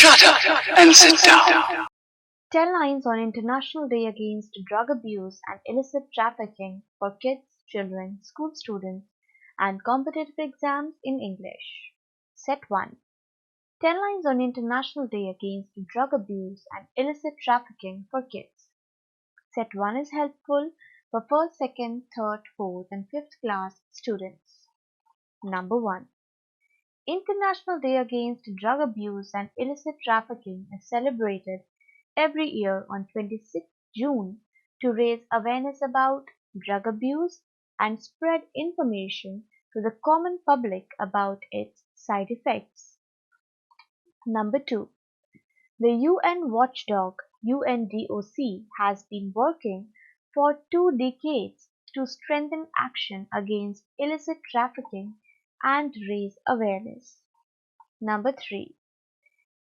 Shut up and sit down. 10 lines on International Day Against Drug Abuse and Illicit Trafficking for Kids, Children, School Students, and Competitive Exams in English. Set 1. 10 lines on International Day Against Drug Abuse and Illicit Trafficking for Kids. Set 1 is helpful for 1st, 2nd, 3rd, 4th, and 5th class students. Number 1. International Day Against Drug Abuse and Illicit Trafficking is celebrated every year on 26th June to raise awareness about drug abuse and spread information to the common public about its side effects. Number 2. The UN watchdog UNDOC has been working for 2 decades to strengthen action against illicit trafficking and raise awareness. Number 3.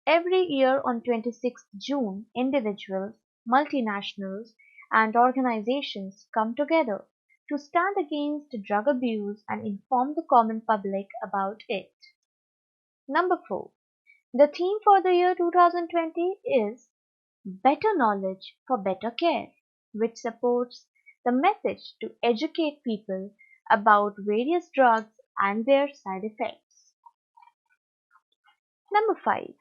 Every year on 26th June, individuals, multinationals, and organizations come together to stand against drug abuse and inform the common public about it. Number 4. The theme for the year 2020 is Better Knowledge for Better Care, which supports the message to educate people about various drugs and their side effects. Number 5.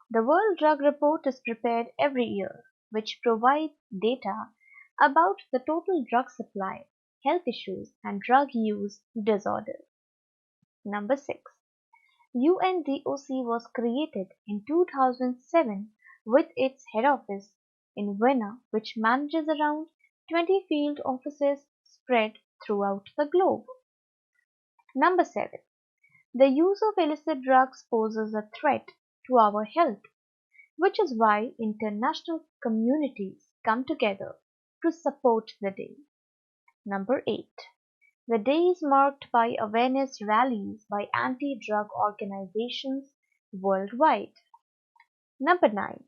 The World Drug Report is prepared every year, which provides data about the total drug supply, health issues, and drug use disorders. Number 6. UNDOC was created in 2007 with its head office in Vienna, which manages around 20 field offices spread throughout the globe. Number 7. The use of illicit drugs poses a threat to our health, which is why international communities come together to support the day. Number 8. The day is marked by awareness rallies by anti-drug organizations worldwide. Number 9.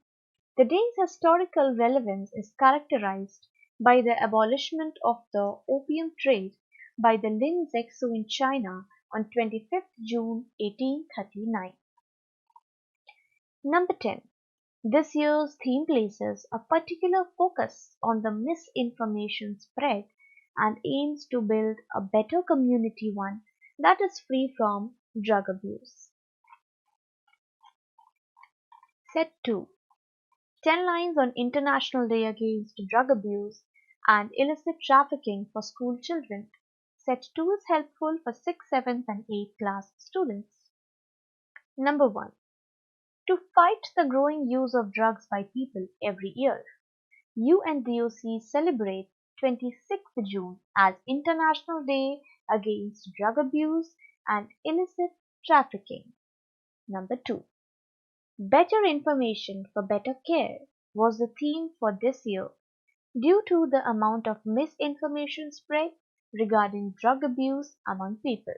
The day's historical relevance is characterized by the abolishment of the opium trade by the Lin Zexu in China on 25th June 1839. Number 10. This year's theme places a particular focus on the misinformation spread and aims to build a better community, one that is free from drug abuse. Set 2. 10 lines on International Day Against Drug Abuse and Illicit Trafficking for School Children. Set 2 is helpful for 6th, 7th, and 8th class students. Number 1. To fight the growing use of drugs by people every year, UNDOC celebrates 26th June as International Day Against Drug Abuse and Illicit Trafficking. Number 2. Better information for better care was the theme for this year due to the amount of misinformation spread regarding drug abuse among people.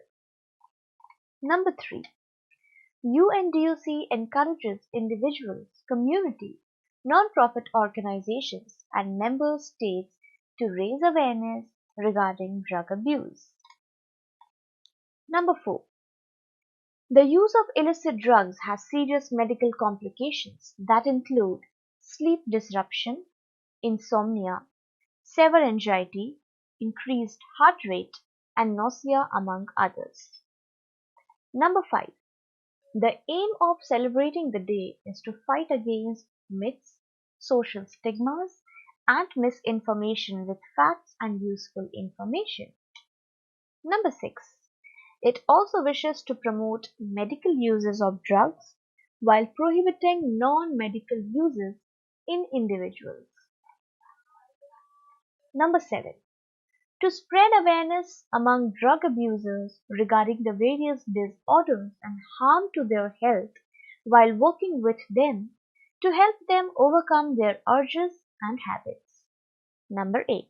Number 3. UNDOC encourages individuals, communities, non-profit organizations, and member states to raise awareness regarding drug abuse. Number 4. The use of illicit drugs has serious medical complications that include sleep disruption, insomnia, severe anxiety, increased heart rate, and nausea among others. Number 5. The aim of celebrating the day is to fight against myths, social stigmas, and misinformation with facts and useful information. Number 6. It also wishes to promote medical uses of drugs while prohibiting non-medical uses in individuals. Number 7. To spread awareness among drug abusers regarding the various disorders and harm to their health while working with them to help them overcome their urges and habits. Number 8.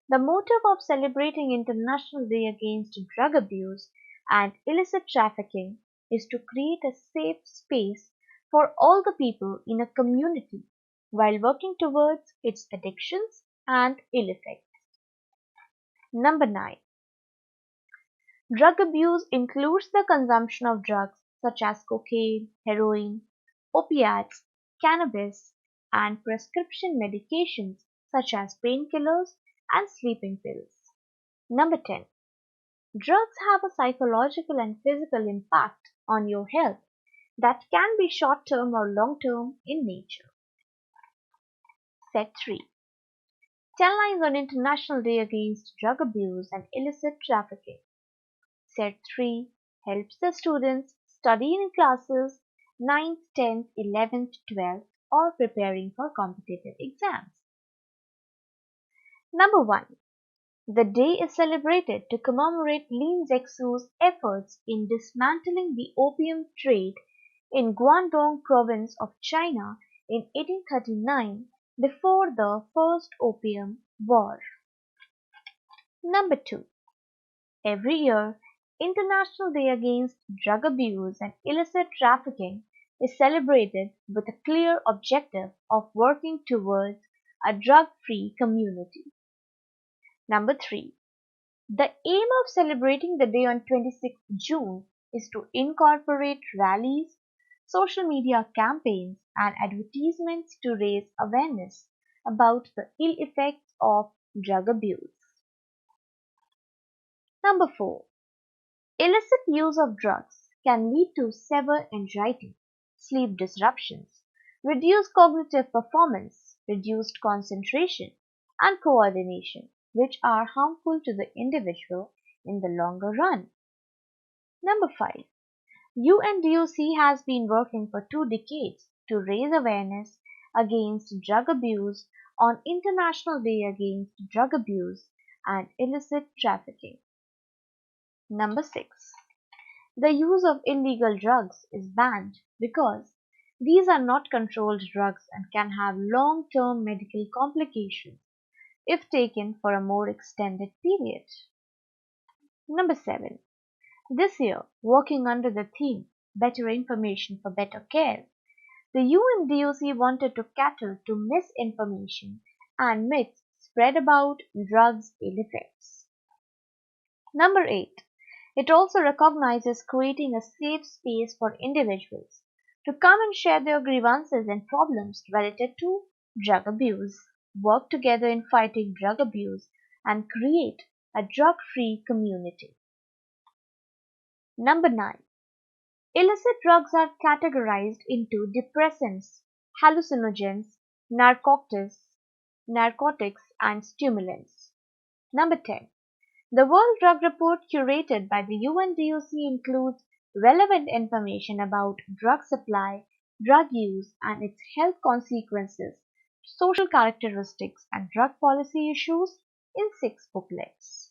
The motive of celebrating International Day Against Drug Abuse and Illicit Trafficking is to create a safe space for all the people in a community while working towards its addictions and ill effects. Number 9. Drug abuse includes the consumption of drugs such as cocaine, heroin, opiates, cannabis, and prescription medications such as painkillers and sleeping pills. Number 10. Drugs have a psychological and physical impact on your health that can be short-term or long-term in nature. Set 3. 10 lines on International Day Against Drug Abuse and Illicit Trafficking. Set 3 helps the students study in classes 9th, 10th, 11th, 12th or preparing for competitive exams. Number 1. The day is celebrated to commemorate Lin Zexu's efforts in dismantling the opium trade in Guangdong province of China in 1839 before the First Opium War. Number 2. Every year, International Day Against Drug Abuse and Illicit Trafficking is celebrated with a clear objective of working towards a drug-free community. Number 3. The aim of celebrating the day on 26th June is to incorporate rallies, social media campaigns, and advertisements to raise awareness about the ill effects of drug abuse. Number 4. Illicit use of drugs can lead to severe anxiety, sleep disruptions, reduced cognitive performance, reduced concentration, and coordination, which are harmful to the individual in the longer run. Number 5. UNDOC has been working for 2 decades to raise awareness against drug abuse on International Day Against Drug Abuse and Illicit Trafficking. Number 6. The use of illegal drugs is banned because these are not controlled drugs and can have long-term medical complications if taken for a more extended period. Number 7. This year, working under the theme Better Information for Better Care, the UNDOC wanted to cater to misinformation and myths spread about drugs' ill effects. Number 8. It also recognizes creating a safe space for individuals to come and share their grievances and problems related to drug abuse, work together in fighting drug abuse, and create a drug-free community. Number 9. Illicit drugs are categorized into depressants, hallucinogens, narcotics, and stimulants. Number 10. The World Drug Report curated by the UNDOC includes relevant information about drug supply, drug use and its health consequences, social characteristics and drug policy issues in 6 booklets.